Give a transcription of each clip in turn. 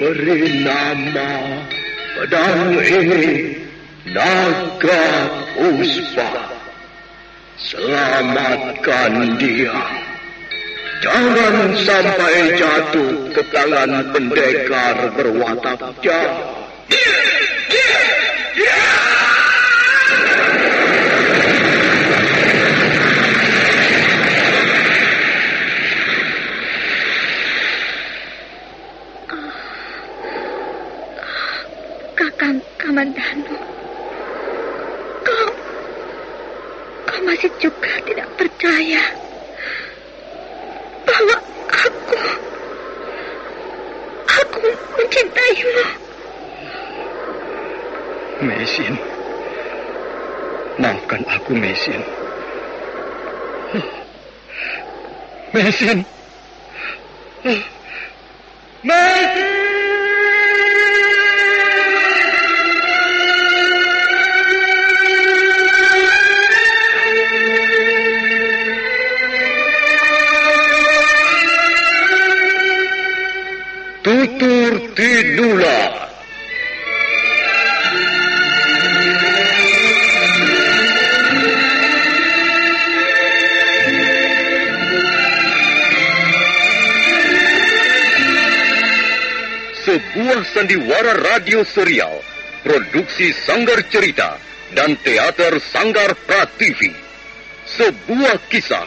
Beri nama pedang ini Naga Puspa. Selamatkan dia. Jangan sampai jatuh ke tangan pendekar berwatak jahat. Kakang Kamandanu, kau masih juga tidak percaya bahwa aku mencintaimu. Mesin, maafkan aku, Mesin. Mesin. Mesin! Tutur Tinula. Sebuah sandiwara radio serial, produksi Sanggar Cerita dan Teater Sanggar Prativi. Sebuah kisah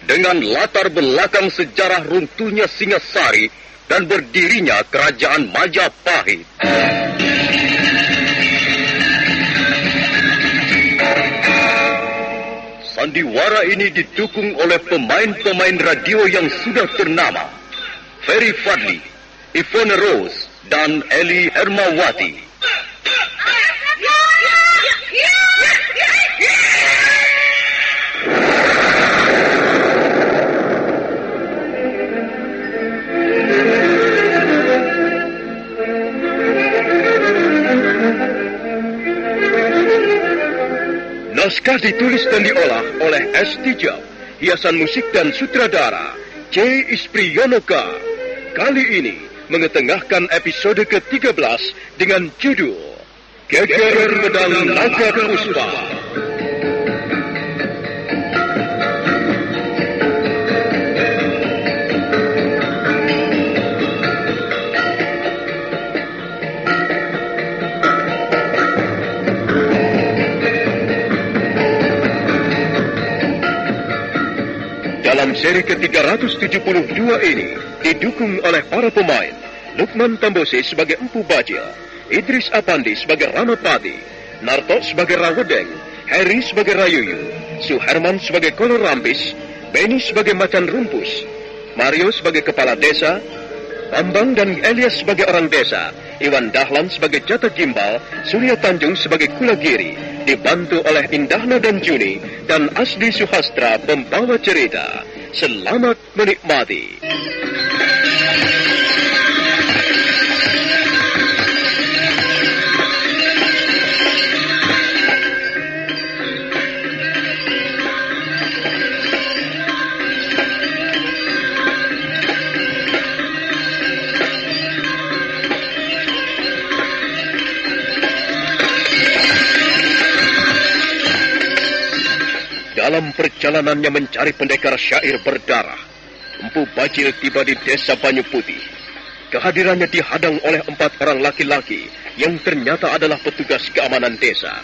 dengan latar belakang sejarah runtuhnya Singasari dan berdirinya Kerajaan Majapahit. Sandiwara ini didukung oleh pemain-pemain radio yang sudah ternama, Ferry Fadli, Ivone Rose, dan Eli Hermawati. Naskah ditulis dan diolah oleh S. Tijab, hiasan musik dan sutradara C. Ispriyonoka. Kali ini mengetengahkan episode ke-13 dengan judul Geger Pedang Naga Puspa. Dalam seri ke-372 ini didukung oleh para pemain Lukman Tambosi sebagai Empu Bajil, Idris Apandi sebagai Ramapati, Narto sebagai Rawedeng, Heri sebagai Rayuyu, Suherman sebagai Kolor Rampis, Beni sebagai Macan Rumpus, Mario sebagai Kepala Desa, Bambang dan Elias sebagai orang desa, Iwan Dahlan sebagai Jata Gimbal, Surya Tanjung sebagai Kulagiri, dibantu oleh Indahna dan Juni, dan Asdi Suhastra pembawa cerita. Selamat menikmati. Dalam perjalanannya mencari pendekar syair berdarah, Empu Bajil tiba di desa Banyu Putih. Kehadirannya dihadang oleh 4 orang laki-laki yang ternyata adalah petugas keamanan desa.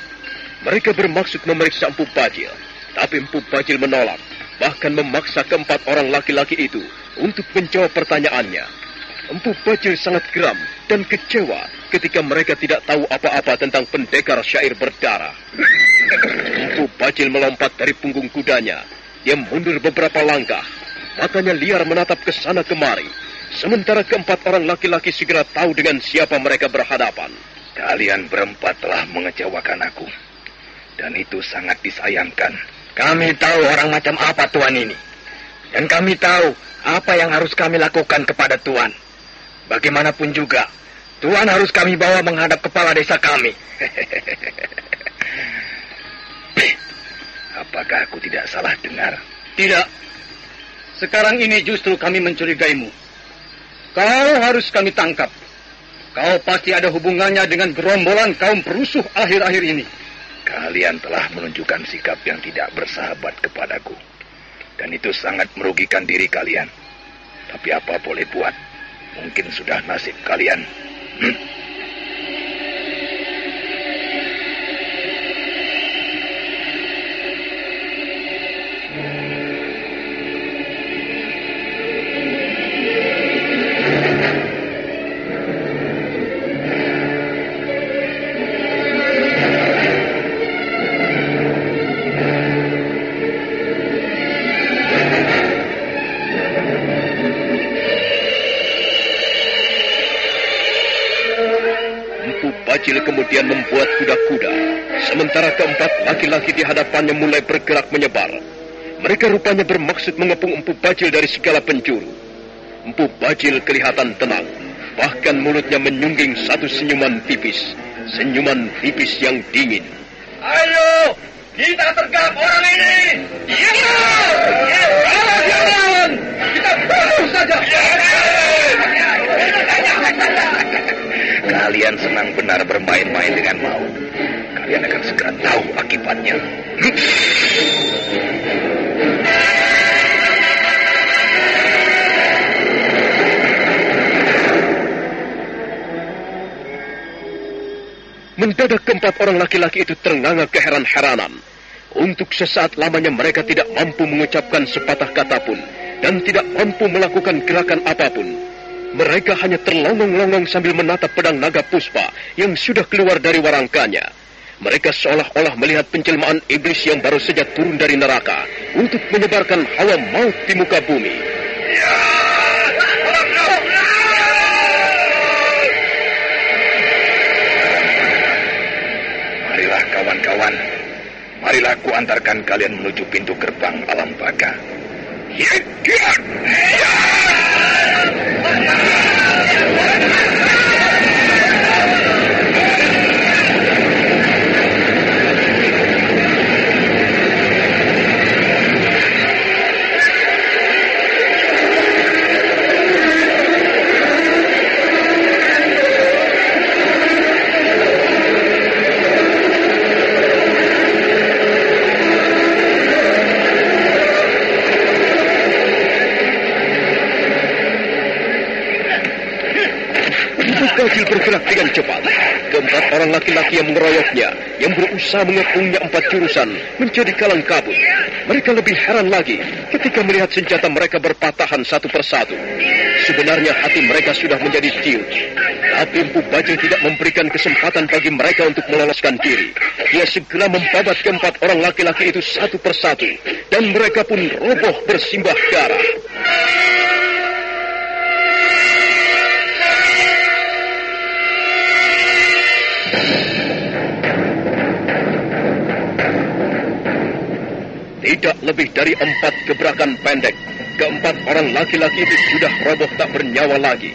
Mereka bermaksud memeriksa Empu Bajil, tapi Empu Bajil menolak, bahkan memaksa ke-4 orang laki-laki itu untuk menjawab pertanyaannya. Empu Bajil sangat geram dan kecewa ketika mereka tidak tahu apa-apa tentang pendekar syair berdarah. Empu Bajil melompat dari punggung kudanya. Dia mundur beberapa langkah. Matanya liar menatap ke sana kemari. Sementara ke-4 orang laki-laki segera tahu dengan siapa mereka berhadapan. Kalian berempat telah mengecewakan aku. Dan itu sangat disayangkan. Kami tahu orang macam apa Tuan ini. Dan kami tahu apa yang harus kami lakukan kepada Tuan. Bagaimanapun juga, Tuan harus kami bawa menghadap kepala desa kami. Apakah aku tidak salah dengar? Tidak. Sekarang ini justru kami mencurigaimu. Kau harus kami tangkap. Kau pasti ada hubungannya dengan gerombolan kaum perusuh akhir-akhir ini. Kalian telah menunjukkan sikap yang tidak bersahabat kepadaku. Dan itu sangat merugikan diri kalian. Tapi apa boleh buat? Mungkin sudah nasib kalian. Bajil kemudian membuat kuda-kuda, sementara keempat laki-laki di hadapannya mulai bergerak menyebar. Mereka rupanya bermaksud mengepung Empu Bajil dari segala penjuru. Empu Bajil kelihatan tenang, bahkan mulutnya menyungging satu senyuman tipis yang dingin. Ayo, kita tergap orang ini! Jangan! Kita bunuh saja! Kalian senang benar bermain-main dengan maut. Kalian akan segera tahu akibatnya. Mendadak keempat orang laki-laki itu ternganga keheran-heranan. Untuk sesaat lamanya mereka tidak mampu mengucapkan sepatah kata pun dan tidak mampu melakukan gerakan apapun. Mereka hanya terlongong-longong sambil menatap pedang naga puspa yang sudah keluar dari warangkanya. Mereka seolah-olah melihat penjelmaan iblis yang baru saja turun dari neraka untuk menyebarkan hawa maut di muka bumi. Marilah kawan-kawan, marilah ku antarkan kalian menuju pintu gerbang alam baka. Bajil bergerak dengan cepat. Keempat orang laki-laki yang mengeroyoknya, yang berusaha mengepungnya 4 jurusan, menjadi kalang kabut. Mereka lebih heran lagi ketika melihat senjata mereka berpatahan satu persatu. Sebenarnya hati mereka sudah menjadi ciut. Tapi Empu Bajil tidak memberikan kesempatan bagi mereka untuk meloloskan diri. Dia segera membabat keempat orang laki-laki itu satu persatu, dan mereka pun roboh bersimbah darah. Tidak lebih dari 4 gebrakan pendek, keempat orang laki-laki itu sudah roboh tak bernyawa lagi.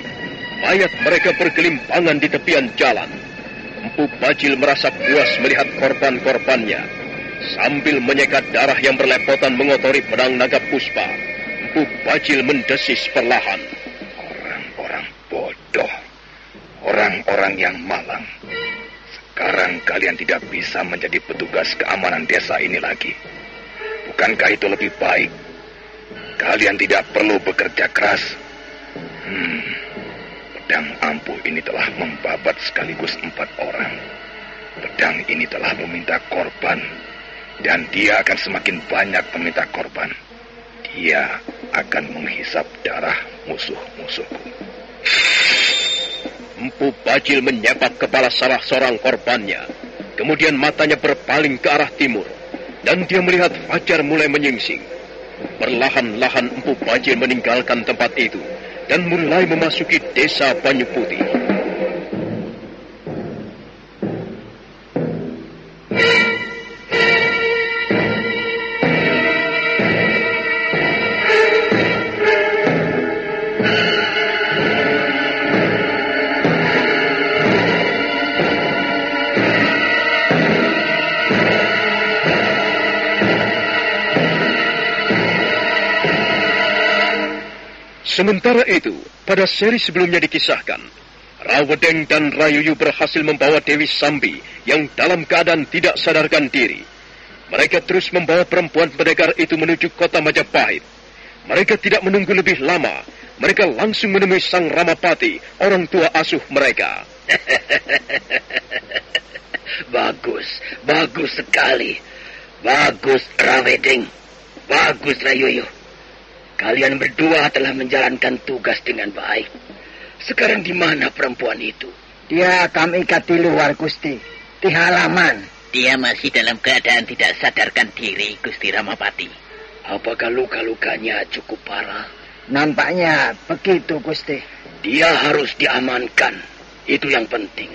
Mayat mereka bergelimpangan di tepian jalan. Empu Bajil merasa puas melihat korban-korbannya. Sambil menyekat darah yang berlepotan mengotori pedang naga puspa, Empu Bajil mendesis perlahan. Orang-orang bodoh, orang-orang yang malang. Sekarang kalian tidak bisa menjadi petugas keamanan desa ini lagi. Bukankah itu lebih baik? Kalian tidak perlu bekerja keras. Pedang ampuh ini telah membabat sekaligus 4 orang. Pedang ini telah meminta korban, dan dia akan semakin banyak meminta korban. Dia akan menghisap darah musuh-musuhku. Empu Bajil menyepak kepala salah seorang korbannya. Kemudian matanya berpaling ke arah timur, dan dia melihat fajar mulai menyingsing. Perlahan-lahan Empu Bajil meninggalkan tempat itu dan mulai memasuki desa Banyu Putih. Sementara itu, pada seri sebelumnya dikisahkan, Rawedeng dan Rayuyu berhasil membawa Dewi Sambi yang dalam keadaan tidak sadarkan diri. Mereka terus membawa perempuan pendekar itu menuju kota Majapahit. Mereka tidak menunggu lebih lama. Mereka langsung menemui Sang Ramapati, orang tua asuh mereka. Bagus sekali. Bagus Rawedeng. Bagus Rayuyu. Kalian berdua telah menjalankan tugas dengan baik. Sekarang di mana perempuan itu? Dia kami ikat di luar, Gusti. Di halaman. Dia masih dalam keadaan tidak sadarkan diri, Gusti Ramapati. Apakah luka-lukanya cukup parah? Nampaknya begitu, Gusti. Dia harus diamankan. Itu yang penting.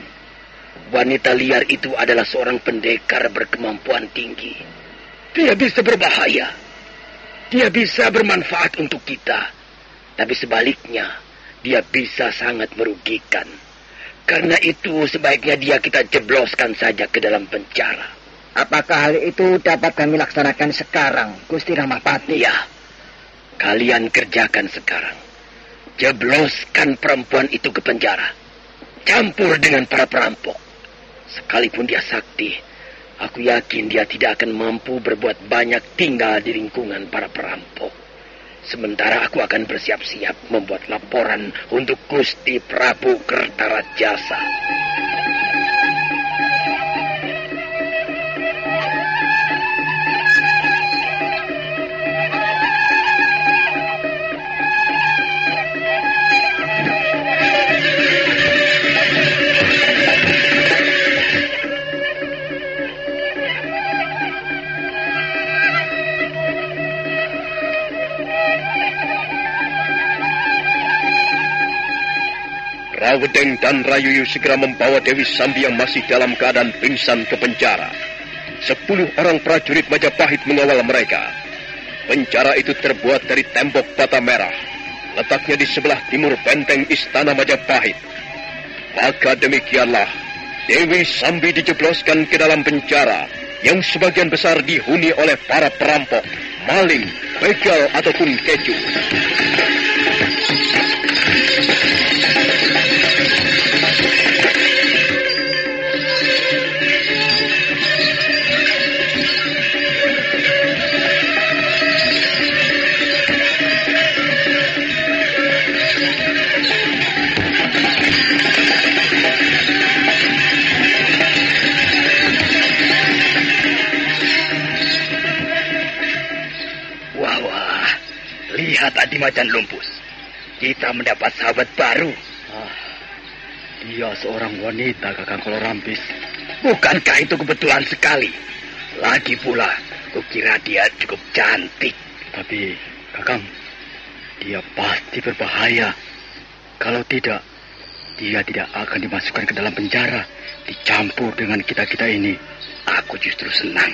Wanita liar itu adalah seorang pendekar berkemampuan tinggi. Dia bisa berbahaya. Dia bisa bermanfaat untuk kita. Tapi sebaliknya, dia bisa sangat merugikan. Karena itu sebaiknya dia kita jebloskan saja ke dalam penjara. Apakah hal itu dapat kami laksanakan sekarang, Gusti Ramapati? Ya, kalian kerjakan sekarang. Jebloskan perempuan itu ke penjara. Campur dengan para perampok. Sekalipun dia sakti, aku yakin dia tidak akan mampu berbuat banyak tinggal di lingkungan para perampok. Sementara aku akan bersiap-siap membuat laporan untuk Gusti Prabu Kertarajasa. Rawedeng dan Rayuyu segera membawa Dewi Sambi yang masih dalam keadaan pingsan ke penjara. 10 orang prajurit Majapahit mengawal mereka. Penjara itu terbuat dari tembok bata merah. Letaknya di sebelah timur benteng Istana Majapahit. Maka demikianlah, Dewi Sambi dijebloskan ke dalam penjara yang sebagian besar dihuni oleh para perampok, maling, begal ataupun keju. Lihat Adimacan Lumpus. Kita mendapat sahabat baru. Dia seorang wanita, Kakang Kolorampis. Bukankah itu kebetulan sekali? Lagi pula, kukira dia cukup cantik. Tapi, Kakang, dia pasti berbahaya. Kalau tidak, dia tidak akan dimasukkan ke dalam penjara, dicampur dengan kita-kita ini. Aku justru senang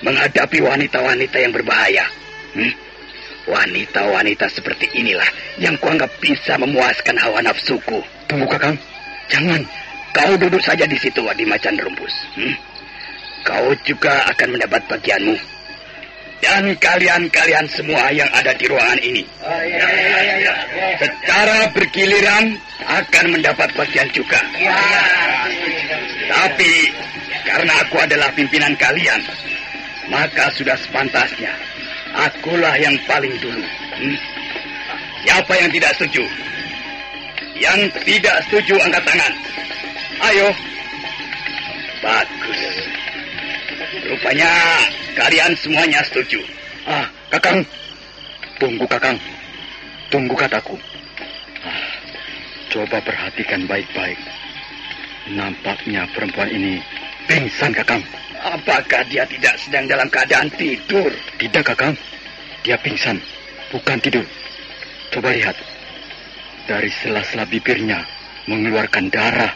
menghadapi wanita-wanita yang berbahaya. Wanita-wanita seperti inilah yang kuanggap bisa memuaskan hawa nafsuku. Tunggu, Kakang. Jangan. Kau duduk saja di situ, Adimacan Rumpus. Kau juga akan mendapat bagianmu. Dan kalian-kalian semua yang ada di ruangan ini. Secara bergiliran akan mendapat bagian juga. Tapi karena aku adalah pimpinan kalian, maka sudah sepantasnya akulah yang paling dulu. Siapa yang tidak setuju? Yang tidak setuju angkat tangan. Ayo. Bagus. Rupanya kalian semuanya setuju. Kakang. Tunggu, Kakang. Tunggu kataku. Coba perhatikan baik-baik. Nampaknya perempuan ini pingsan, Kakang. Apakah dia tidak sedang dalam keadaan tidur? Tidak, Kakang. Dia pingsan, bukan tidur. Coba lihat. Dari sela-sela bibirnya mengeluarkan darah.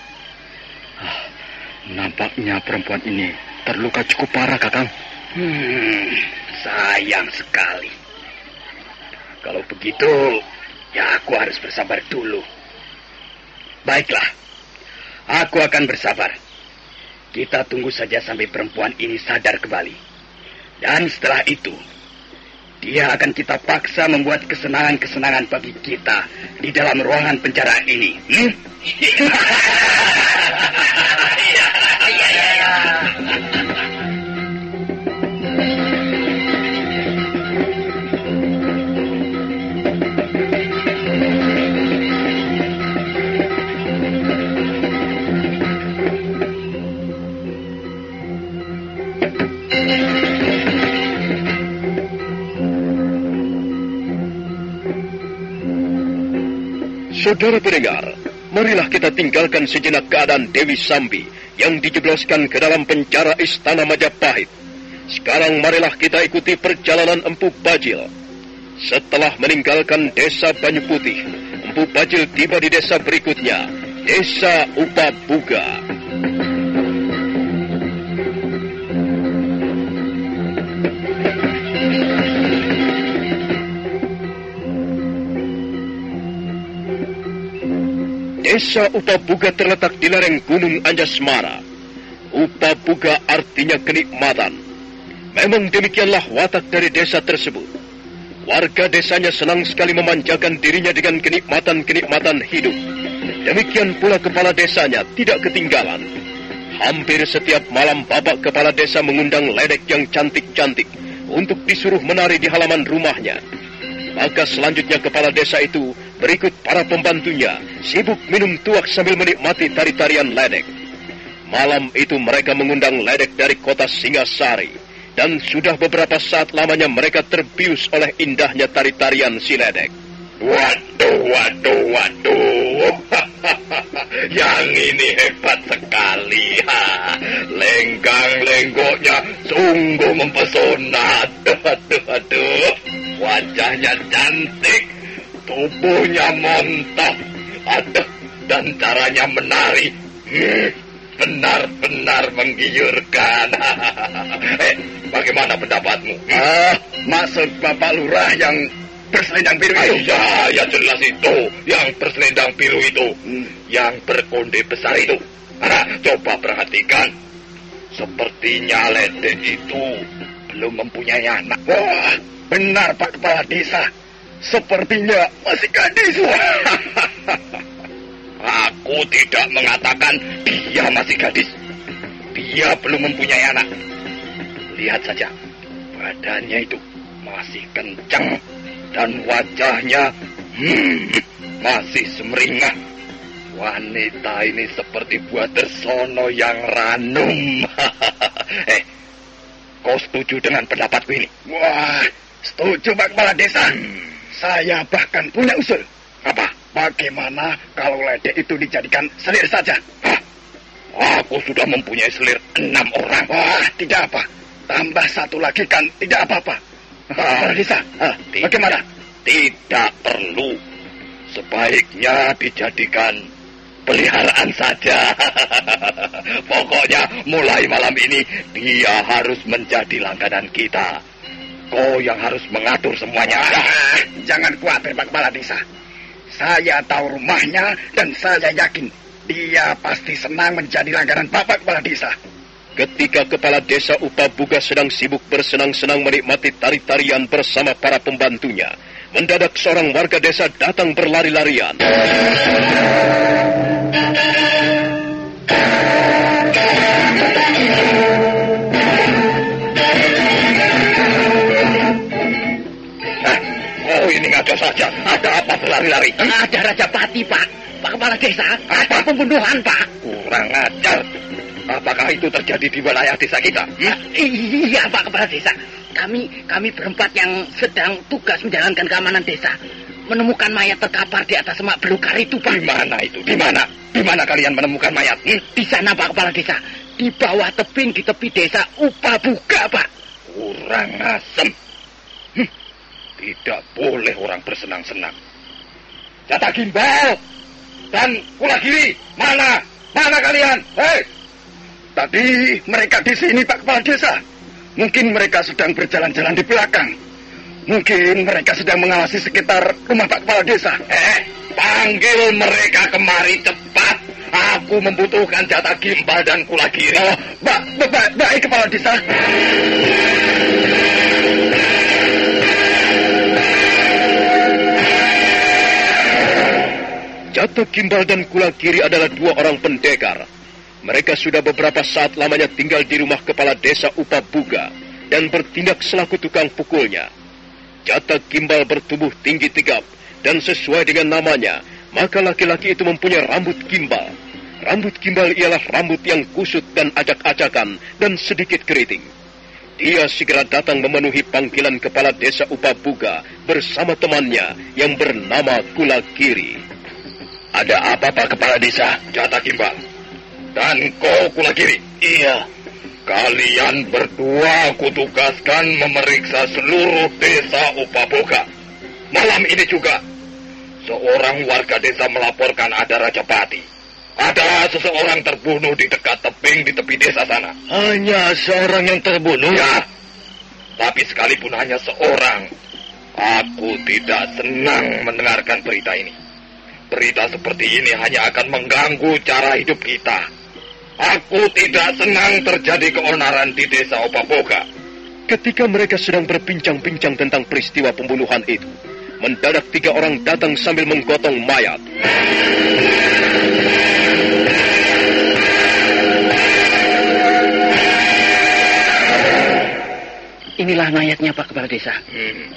Nampaknya perempuan ini terluka cukup parah, Kakang. Sayang sekali. Kalau begitu, ya aku harus bersabar dulu. Baiklah, aku akan bersabar. Kita tunggu saja sampai perempuan ini sadar kembali. Dan setelah itu, dia akan kita paksa membuat kesenangan-kesenangan bagi kita di dalam ruangan penjara ini. Saudara pendengar, marilah kita tinggalkan sejenak keadaan Dewi Sambi yang dijebloskan ke dalam penjara istana Majapahit. Sekarang marilah kita ikuti perjalanan Empu Bajil. Setelah meninggalkan desa Banyu Putih, Empu Bajil tiba di desa berikutnya, Desa Upabuga. Desa Upabuga terletak di lereng Gunung Anjasmara. Upabuga artinya kenikmatan. Memang demikianlah watak dari desa tersebut. Warga desanya senang sekali memanjakan dirinya dengan kenikmatan-kenikmatan hidup. Demikian pula kepala desanya tidak ketinggalan. Hampir setiap malam bapak kepala desa mengundang ledek yang cantik-cantik untuk disuruh menari di halaman rumahnya. Maka selanjutnya kepala desa itu berikut para pembantunya sibuk minum tuak sambil menikmati tari-tarian ledek. Malam itu mereka mengundang ledek dari kota Singasari, dan sudah beberapa saat lamanya mereka terbius oleh indahnya tari-tarian si ledek. Waduh. Yang ini hebat sekali. Lenggang-lenggoknya sungguh mempesona. Aduh. Wajahnya cantik, tubuhnya mantap. Dan caranya menari benar-benar menggiurkan. Bagaimana pendapatmu? Maksud Bapak Lurah yang berselendang biru itu? Ya jelas itu. Yang berselendang biru itu. Yang berkonde besar itu. Coba perhatikan. Sepertinya ledek itu belum mempunyai anak. Wah, benar Pak Kepala Desa. Sepertinya masih gadis. Aku tidak mengatakan dia masih gadis. Dia belum mempunyai anak. Lihat saja, badannya itu masih kencang dan wajahnya masih semeringah. Wanita ini seperti buah tersono yang ranum. Kau setuju dengan pendapatku ini? Wah, setuju Pak Kepala Desa. Saya bahkan punya usul. Apa? Bagaimana kalau ledek itu dijadikan selir saja? Aku sudah mempunyai selir 6 orang. Wah, tidak apa. Tambah satu lagi kan tidak apa-apa. Kepala Desa, bagaimana? Tidak perlu. Sebaiknya dijadikan peliharaan saja. Pokoknya mulai malam ini dia harus menjadi langganan kita. Kau yang harus mengatur semuanya. Jangan khawatir Pak Kepala Desa. Saya tahu rumahnya dan saya yakin dia pasti senang menjadi langganan Bapak Kepala Desa. Ketika kepala desa Upabuga sedang sibuk bersenang-senang menikmati tari-tarian bersama para pembantunya, mendadak seorang warga desa datang berlari-larian. Oh, ini ada saja. Ada apa berlari-lari? Ada Raja Pati, Pak. Pak Kepala Desa. Ada pembunuhan, Pak. Kurang ajar. Apakah itu terjadi di wilayah desa kita? Iya, Pak Kepala Desa. Kami berempat yang sedang tugas menjalankan keamanan desa menemukan mayat terkapar di atas semak belukar itu, Pak. Di mana itu? Di mana? Di mana kalian menemukan mayat? Di sana, Pak Kepala Desa. Di bawah tebing di tepi desa Upabuga, Pak. Kurang asem. Tidak boleh orang bersenang-senang. Jatah Gimbal dan Kulagiri, mana? Mana kalian? Hei! Tadi mereka di sini Pak Kepala Desa. Mungkin mereka sedang berjalan-jalan di belakang. Mungkin mereka sedang mengawasi sekitar rumah Pak Kepala Desa. Panggil mereka kemari cepat. Aku membutuhkan Jatah Gimbal dan Kulagiri. Baik Kepala Desa. Jata Gimbal dan Kula Kiri adalah dua orang pendekar. Mereka sudah beberapa saat lamanya tinggal di rumah kepala desa Upabuga dan bertindak selaku tukang pukulnya. Jata Gimbal bertubuh tinggi tegap dan sesuai dengan namanya, maka laki-laki itu mempunyai rambut gimbal. Rambut gimbal ialah rambut yang kusut dan acak-acakan dan sedikit keriting. Dia segera datang memenuhi panggilan kepala desa Upabuga bersama temannya yang bernama Kula Kiri. Ada apa, Pak Kepala Desa? Jata Gimbal. Dan kau, Kula Kiri? Iya. Kalian berdua kutugaskan memeriksa seluruh desa Upabuga. Malam ini juga, seorang warga desa melaporkan ada Rajapati. Ada seseorang terbunuh di dekat tebing di tepi desa sana. Hanya seorang yang terbunuh? Ya, tapi sekalipun hanya seorang, aku tidak senang mendengarkan berita ini. Berita seperti ini hanya akan mengganggu cara hidup kita. Aku tidak senang terjadi keonaran di desa Upabuga. Ketika mereka sedang berbincang-bincang tentang peristiwa pembunuhan itu, mendadak 3 orang datang sambil menggotong mayat. Inilah mayatnya, Pak Kepala Desa.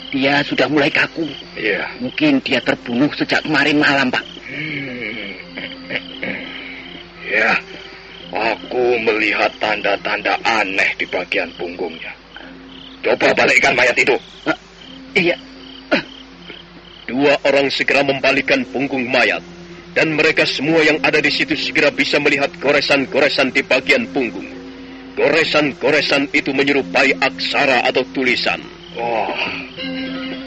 Dia sudah mulai kaku. Iya. Mungkin dia terbunuh sejak kemarin malam, Pak. Ya, aku melihat tanda-tanda aneh di bagian punggungnya. Coba balikkan mayat itu. Iya. 2 orang segera membalikkan punggung mayat, dan mereka semua yang ada di situ segera bisa melihat goresan-goresan di bagian punggung. Goresan-goresan itu menyerupai aksara atau tulisan. Oh,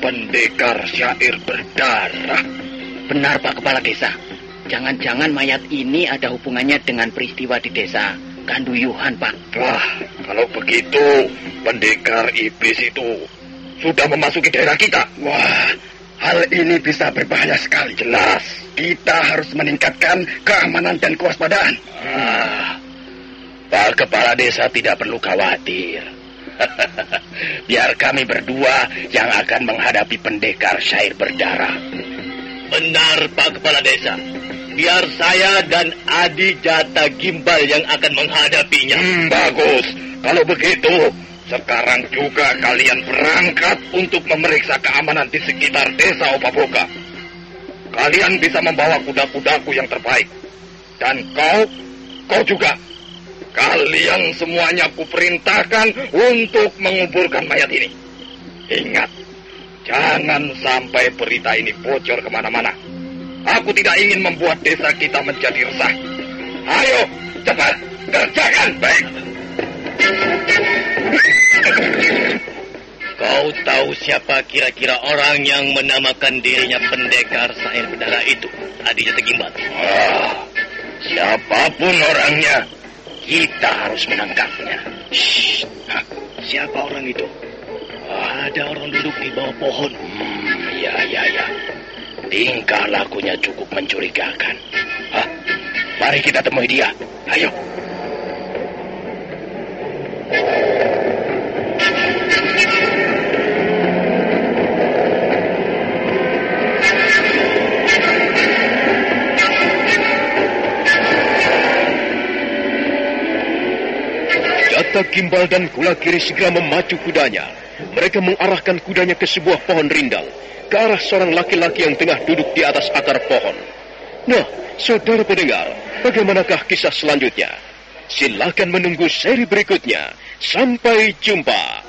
pendekar syair berdarah. Benar, Pak Kepala Desa. Jangan-jangan mayat ini ada hubungannya dengan peristiwa di desa Kanduyuhan, Pak. Wah, kalau begitu, pendekar iblis itu sudah memasuki daerah kita. Wah, hal ini bisa berbahaya sekali. Jelas. Kita harus meningkatkan keamanan dan kewaspadaan. Pak Kepala Desa tidak perlu khawatir. Biar kami berdua yang akan menghadapi pendekar syair berdarah. Benar, Pak Kepala Desa. Biar saya dan Adi Jata Gimbal yang akan menghadapinya. Bagus. Kalau begitu, sekarang juga kalian berangkat untuk memeriksa keamanan di sekitar desa Upabuga. Kalian bisa membawa kuda-kudaku yang terbaik. Dan kau juga. Kalian semuanya kuperintahkan untuk menguburkan mayat ini. Ingat, jangan sampai berita ini bocor kemana-mana. Aku tidak ingin membuat desa kita menjadi resah. Ayo, cepat, kerjakan. Baik. Kau tahu siapa kira-kira orang yang menamakan dirinya pendekar syair berdarah itu, Adi Jata Gimbal? Siapapun orangnya, kita harus menangkapnya. Siapa orang itu? Ada orang duduk di bawah pohon. Ya. Tingkah lakunya cukup mencurigakan. Mari kita temui dia. Ayo. Jata Gimbal dan Kula Kiri segera memacu kudanya. Mereka mengarahkan kudanya ke sebuah pohon rindang, ke arah seorang laki-laki yang tengah duduk di atas akar pohon. Nah, saudara pendengar, bagaimanakah kisah selanjutnya? Silakan menunggu seri berikutnya. Sampai jumpa.